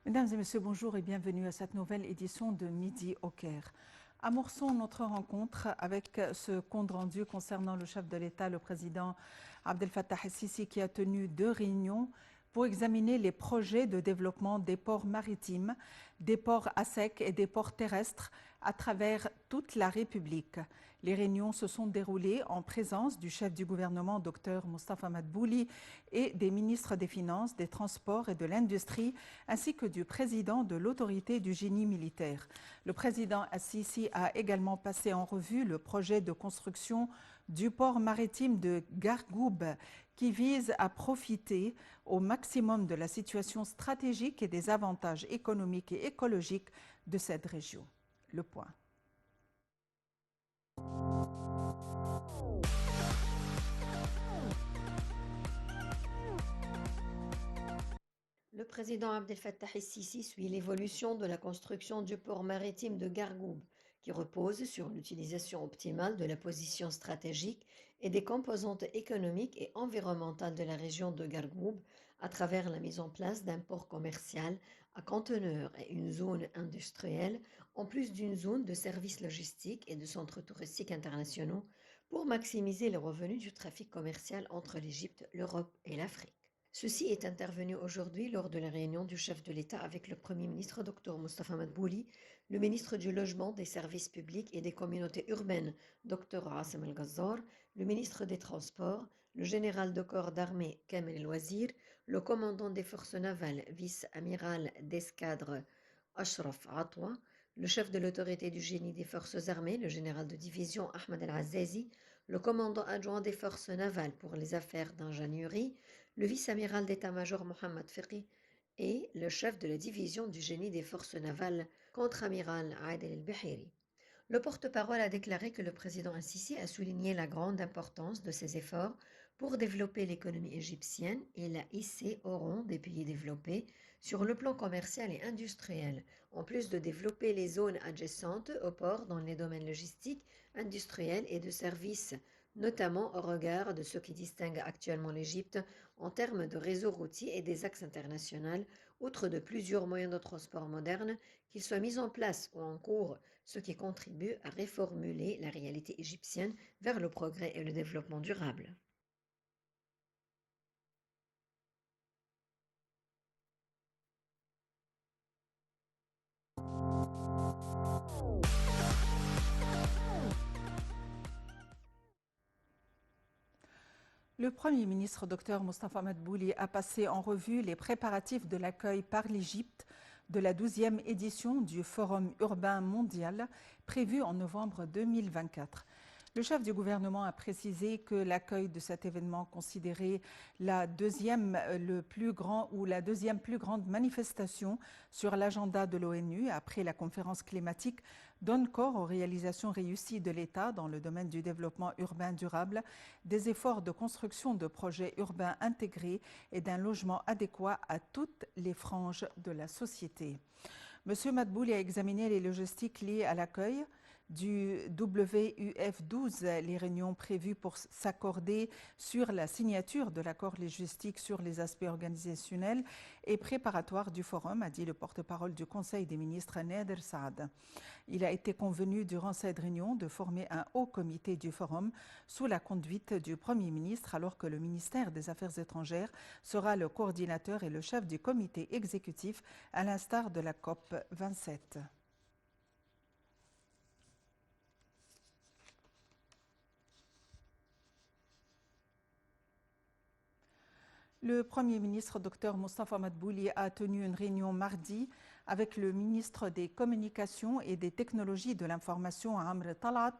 Mesdames et messieurs, bonjour et bienvenue à cette nouvelle édition de Midi au Caire. Amorçons notre rencontre avec ce compte rendu concernant le chef de l'État, le président Abdel Fattah el-Sisi, qui a tenu 2 réunions pour examiner les projets de développement des ports maritimes, des ports à sec et des ports terrestres à travers toute la République. Les réunions se sont déroulées en présence du chef du gouvernement, Dr Moustapha Madbouli, et des ministres des Finances, des Transports et de l'Industrie, ainsi que du président de l'autorité du génie militaire. Le président Al-Sisi a également passé en revue le projet de construction du port maritime de Gargoub, qui vise à profiter au maximum de la situation stratégique et des avantages économiques et écologiques de cette région. Le point. Le président Abdel Fattah el-Sisi suit l'évolution de la construction du port maritime de Gargoub, qui repose sur l'utilisation optimale de la position stratégique et des composantes économiques et environnementales de la région de Gargoub à travers la mise en place d'un port commercial à conteneurs et une zone industrielle, en plus d'une zone de services logistiques et de centres touristiques internationaux pour maximiser les revenus du trafic commercial entre l'Égypte, l'Europe et l'Afrique. Ceci est intervenu aujourd'hui lors de la réunion du chef de l'État avec le Premier ministre Dr Moustapha Madbouli, le ministre du Logement, des Services publics et des communautés urbaines Dr Assem El-Gazzar, le ministre des Transports, le général de corps d'armée Kamel El-Wazir, le commandant des forces navales, vice-amiral d'escadre Ashraf Atwa, le chef de l'autorité du génie des forces armées, le général de division Ahmed El-Azazi, le commandant adjoint des forces navales pour les affaires d'ingénierie, le vice-amiral d'état-major Mohamed Fiqi et le chef de la division du génie des forces navales, contre-amiral Adel El-Behiri. Le porte-parole a déclaré que le président Al-Sisi a souligné la grande importance de ses efforts pour développer l'économie égyptienne et l'a hissé au rang des pays développés sur le plan commercial et industriel, en plus de développer les zones adjacentes au port dans les domaines logistiques, industriels et de services, notamment au regard de ce qui distingue actuellement l'Égypte en termes de réseau routier et des axes internationaux, outre de plusieurs moyens de transport modernes, qu'ils soient mis en place ou en cours, ce qui contribue à réformuler la réalité égyptienne vers le progrès et le développement durable. Le Premier ministre Dr Moustapha Madbouli a passé en revue les préparatifs de l'accueil par l'Égypte de la 12e édition du Forum urbain mondial prévu en novembre 2024. Le chef du gouvernement a précisé que l'accueil de cet événement, considéré la deuxième plus grande manifestation sur l'agenda de l'ONU après la conférence climatique, donne corps aux réalisations réussies de l'État dans le domaine du développement urbain durable, des efforts de construction de projets urbains intégrés et d'un logement adéquat à toutes les franges de la société. M. Madbouli a examiné les logistiques liées à l'accueil du WUF12, les réunions prévues pour s'accorder sur la signature de l'accord logistique sur les aspects organisationnels et préparatoires du forum, a dit le porte-parole du Conseil des ministres Nader Saad. Il a été convenu durant cette réunion de former un haut comité du forum sous la conduite du Premier ministre, alors que le ministère des Affaires étrangères sera le coordinateur et le chef du comité exécutif, à l'instar de la COP 27. Le Premier ministre Dr Moustapha Madbouli a tenu une réunion mardi avec le ministre des Communications et des Technologies de l'Information, Amr Talat,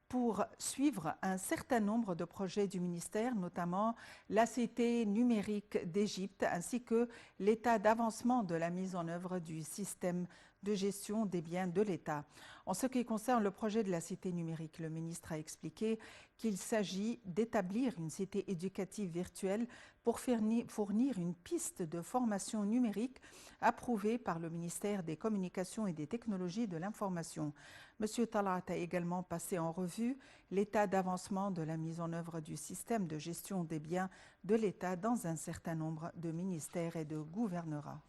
pour suivre un certain nombre de projets du ministère, notamment la Cité numérique d'Égypte, ainsi que l'état d'avancement de la mise en œuvre du système de gestion des biens de l'État. En ce qui concerne le projet de la Cité numérique, le ministre a expliqué qu'il s'agit d'établir une cité éducative virtuelle pour fournir une piste de formation numérique approuvée par le ministère des Communications et des Technologies de l'Information. M. Talat a également passé en revue l'état d'avancement de la mise en œuvre du système de gestion des biens de l'État dans un certain nombre de ministères et de gouvernorats.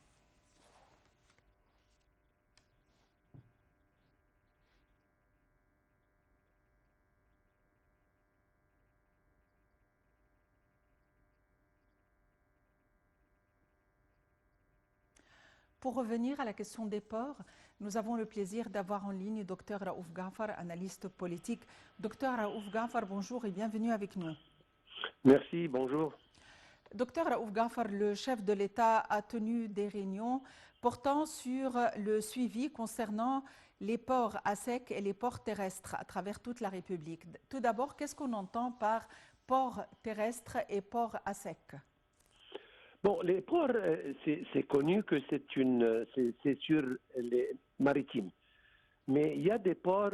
Pour revenir à la question des ports, nous avons le plaisir d'avoir en ligne Dr Raouf Ghafar, analyste politique. Dr Raouf Ghafar, bonjour et bienvenue avec nous. Merci, bonjour. Dr Raouf Ghafar, le chef de l'État a tenu des réunions portant sur le suivi concernant les ports à sec et les ports terrestres à travers toute la République. Tout d'abord, qu'est-ce qu'on entend par port terrestre et port à sec? Bon, les ports, c'est connu que c'est sur les maritimes. Mais il y a des ports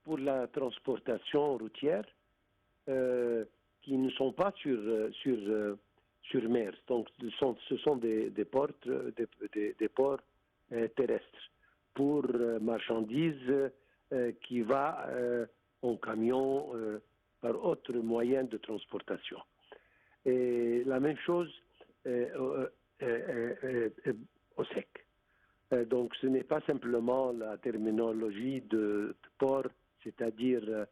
pour la transportation routière qui ne sont pas sur mer. Donc, ce sont des ports terrestres pour marchandises qui va en camion par autre moyen de transportation. Et la même chose au sec. Donc ce n'est pas simplement la terminologie de port, c'est-à-dire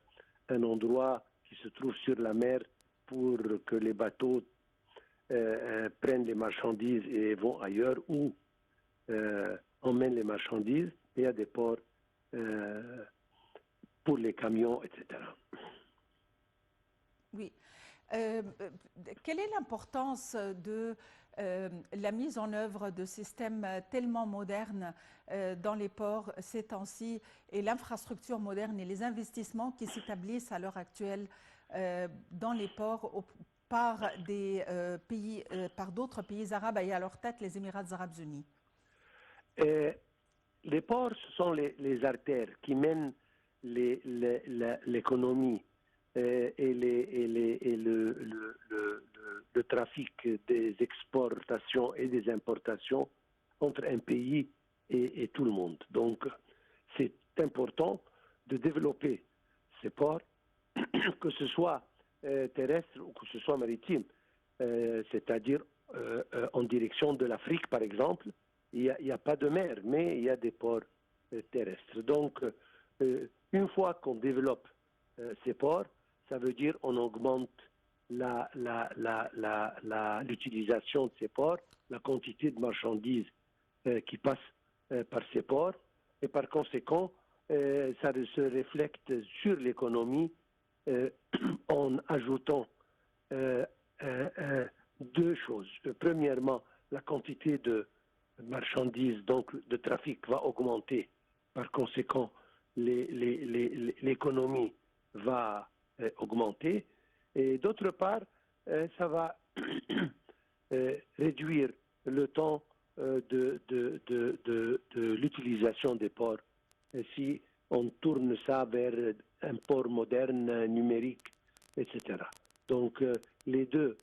un endroit qui se trouve sur la mer pour que les bateaux prennent les marchandises et vont ailleurs ou emmènent les marchandises. Il y a des ports pour les camions, etc. Oui. Quelle est l'importance de la mise en œuvre de systèmes tellement modernes dans les ports ces temps-ci et l'infrastructure moderne et les investissements qui s'établissent à l'heure actuelle dans les ports par d'autres pays arabes et à leur tête les Émirats arabes unis? Les ports, ce sont les artères qui mènent l'économie et le trafic des exportations et des importations entre un pays et tout le monde. Donc, c'est important de développer ces ports, que ce soit terrestre ou que ce soit maritime, c'est-à-dire en direction de l'Afrique, par exemple. Il n'y a pas de mer, mais il y a des ports terrestres. Donc, une fois qu'on développe ces ports, ça veut dire qu'on augmente l'utilisation de ces ports, la quantité de marchandises qui passent par ces ports, et par conséquent, ça se reflète sur l'économie en ajoutant deux choses. Premièrement, la quantité de marchandises, donc de trafic va augmenter. Par conséquent, l'économie va augmenter. Et d'autre part, ça va réduire le temps de l'utilisation des ports. Et si on tourne ça vers un port moderne, numérique, etc. Donc, les deux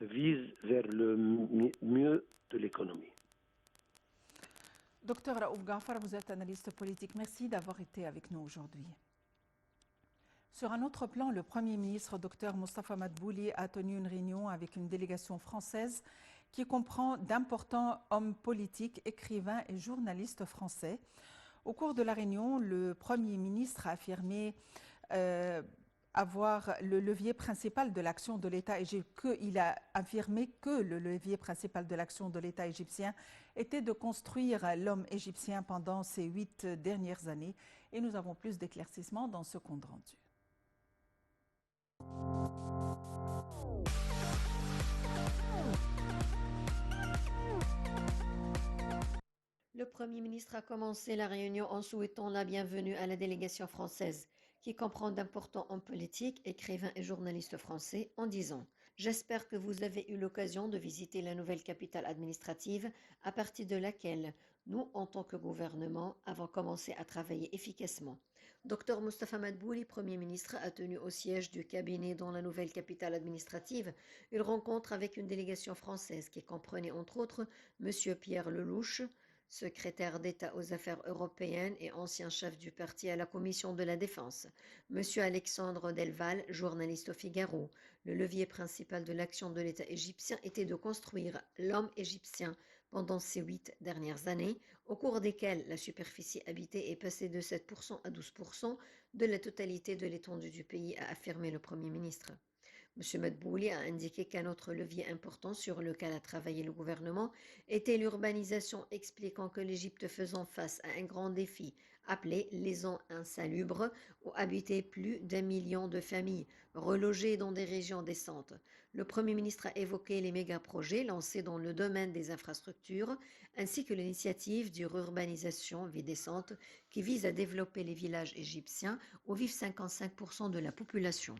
visent vers le mieux de l'économie. Docteur Raouf Ghafar, vous êtes analyste politique. Merci d'avoir été avec nous aujourd'hui. Sur un autre plan, le Premier ministre, Dr Mostafa Madbouli, a tenu une réunion avec une délégation française qui comprend d'importants hommes politiques, écrivains et journalistes français. Au cours de la réunion, le Premier ministre a affirmé avoir le levier principal de l'action de l'État égyptien. Il a affirmé que le levier principal de l'action de l'État égyptien était de construire l'homme égyptien pendant ces 8 dernières années. Et nous avons plus d'éclaircissements dans ce compte rendu. Le Premier ministre a commencé la réunion en souhaitant la bienvenue à la délégation française, qui comprend d'importants hommes politiques, écrivains et journalistes français, en disant « J'espère que vous avez eu l'occasion de visiter la nouvelle capitale administrative à partir de laquelle nous, en tant que gouvernement, avons commencé à travailler efficacement. » Dr Mostafa Madbouli, Premier ministre, a tenu au siège du cabinet dans la nouvelle capitale administrative une rencontre avec une délégation française qui comprenait entre autres M. Pierre Lelouch, secrétaire d'État aux Affaires européennes et ancien chef du parti à la Commission de la Défense, M. Alexandre Delval, journaliste au Figaro. Le levier principal de l'action de l'État égyptien était de construire l'homme égyptien pendant ces 8 dernières années, au cours desquelles la superficie habitée est passée de 7% à 12% de la totalité de l'étendue du pays, a affirmé le Premier ministre. M. Madbouli a indiqué qu'un autre levier important sur lequel a travaillé le gouvernement était l'urbanisation, expliquant que l'Égypte faisant face à un grand défi appelé les zones insalubres, où habitaient plus d'1 million de familles relogées dans des régions décentes. Le Premier ministre a évoqué les méga-projets lancés dans le domaine des infrastructures, ainsi que l'initiative d'urbanisation vie décente qui vise à développer les villages égyptiens où vivent 55% de la population.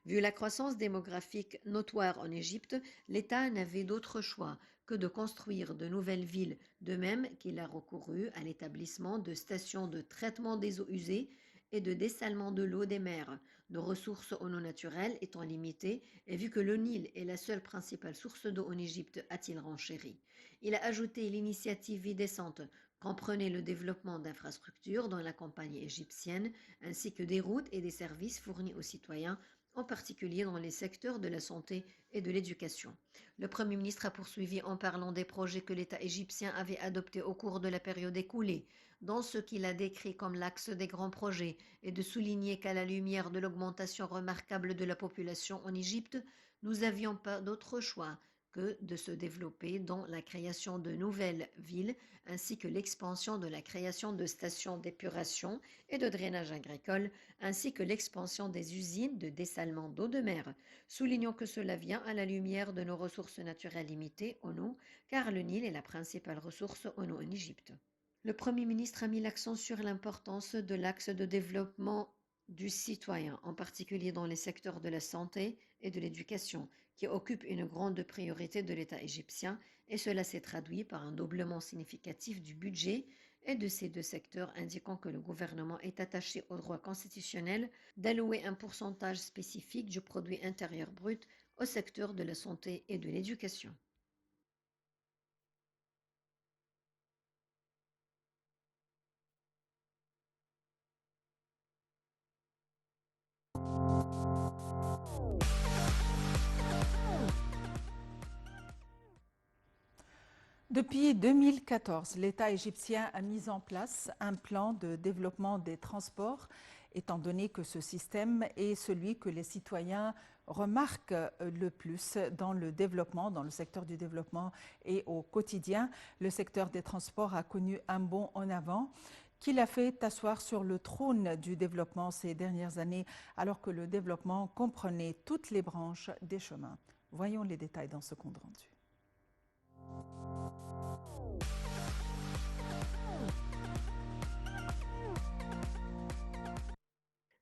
Vu la croissance démographique notoire en Égypte, l'État n'avait d'autre choix que de construire de nouvelles villes, de même qu'il a recouru à l'établissement de stations de traitement des eaux usées et de dessalement de l'eau des mers, nos ressources en eau naturelle étant limitées et vu que le Nil est la seule principale source d'eau en Égypte, a-t-il renchéri. Il a ajouté l'initiative Vie décente comprenait le développement d'infrastructures dans la campagne égyptienne, ainsi que des routes et des services fournis aux citoyens, en particulier dans les secteurs de la santé et de l'éducation. Le Premier ministre a poursuivi en parlant des projets que l'État égyptien avait adoptés au cours de la période écoulée, dans ce qu'il a décrit comme l'axe des grands projets, et de souligner qu'à la lumière de l'augmentation remarquable de la population en Égypte, nous n'avions pas d'autre choix que de se développer dans la création de nouvelles villes ainsi que l'expansion de la création de stations d'épuration et de drainage agricole ainsi que l'expansion des usines de dessalement d'eau de mer. Soulignons que cela vient à la lumière de nos ressources naturelles limitées en eau, car le Nil est la principale ressource en eau en Égypte. Le Premier ministre a mis l'accent sur l'importance de l'axe de développement du citoyen, en particulier dans les secteurs de la santé et de l'éducation, qui occupent une grande priorité de l'État égyptien, et cela s'est traduit par un doublement significatif du budget et de ces deux secteurs, indiquant que le gouvernement est attaché au droit constitutionnel d'allouer un pourcentage spécifique du produit intérieur brut au secteur de la santé et de l'éducation. Depuis 2014, l'État égyptien a mis en place un plan de développement des transports, étant donné que ce système est celui que les citoyens remarquent le plus dans le développement, dans le secteur du développement et au quotidien. Le secteur des transports a connu un bond en avant qui l'a fait asseoir sur le trône du développement ces dernières années, alors que le développement comprenait toutes les branches des chemins. Voyons les détails dans ce compte rendu.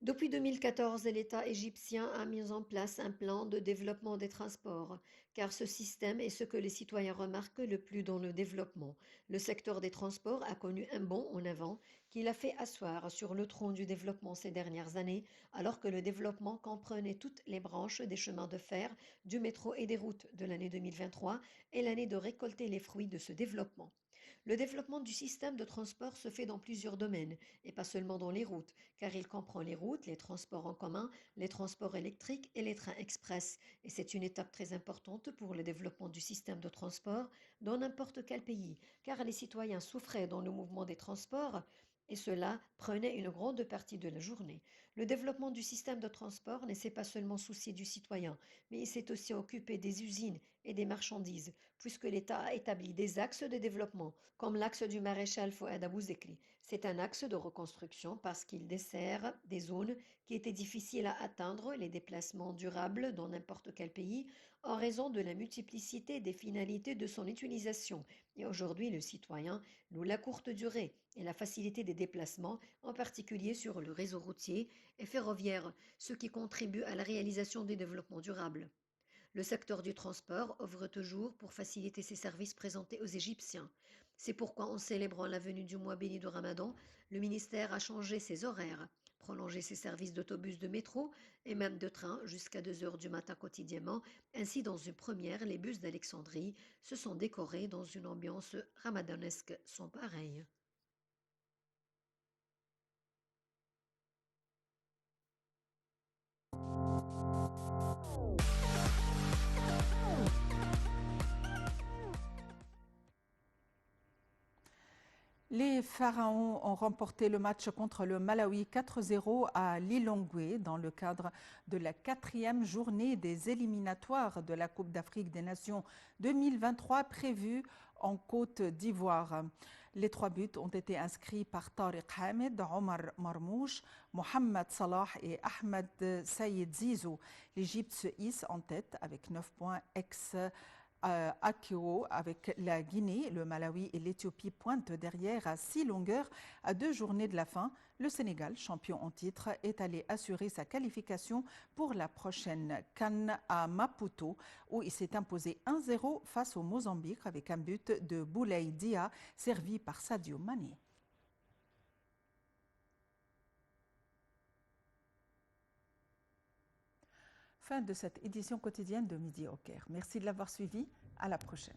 Depuis 2014, l'État égyptien a mis en place un plan de développement des transports, car ce système est ce que les citoyens remarquent le plus dans le développement. Le secteur des transports a connu un bond en avant qui l'a fait asseoir sur le trône du développement ces dernières années, alors que le développement comprenait toutes les branches des chemins de fer, du métro et des routes de l'année 2023 et l'année de récolter les fruits de ce développement. Le développement du système de transport se fait dans plusieurs domaines, et pas seulement dans les routes, car il comprend les routes, les transports en commun, les transports électriques et les trains express. Et c'est une étape très importante pour le développement du système de transport dans n'importe quel pays, car les citoyens souffraient dans le mouvement des transports et cela prenait une grande partie de la journée. Le développement du système de transport ne s'est pas seulement soucié du citoyen, mais il s'est aussi occupé des usines et des marchandises, puisque l'État a établi des axes de développement, comme l'axe du maréchal Fouad Abou Zekri. C'est un axe de reconstruction parce qu'il dessert des zones qui étaient difficiles à atteindre, les déplacements durables dans n'importe quel pays, en raison de la multiplicité des finalités de son utilisation. Et aujourd'hui, le citoyen loue la courte durée et la facilité des déplacements, en particulier sur le réseau routier et ferroviaire, ce qui contribue à la réalisation des développements durables. Le secteur du transport œuvre toujours pour faciliter ses services présentés aux Égyptiens. C'est pourquoi, en célébrant la venue du mois béni de Ramadan, le ministère a changé ses horaires, prolongé ses services d'autobus de métro et même de train jusqu'à 2 heures du matin quotidiennement. Ainsi, dans une première, les bus d'Alexandrie se sont décorés dans une ambiance ramadanesque sans pareil. Les Pharaons ont remporté le match contre le Malawi 4-0 à Lilongwe dans le cadre de la 4e journée des éliminatoires de la Coupe d'Afrique des Nations 2023 prévue en Côte d'Ivoire. Les 3 buts ont été inscrits par Tariq Hamed, Omar Marmouche, Mohamed Salah et Ahmed Saïd Zizou. L'Égypte se hisse en tête avec 9 points Akio avec la Guinée, le Malawi et l'Éthiopie pointent derrière à 6 longueurs à 2 journées de la fin. Le Sénégal, champion en titre, est allé assurer sa qualification pour la prochaine CAN à Maputo où il s'est imposé 1-0 face au Mozambique avec un but de Boulaye Dia servi par Sadio Mané. Fin de cette édition quotidienne de Midi au Caire. Merci de l'avoir suivi. À la prochaine.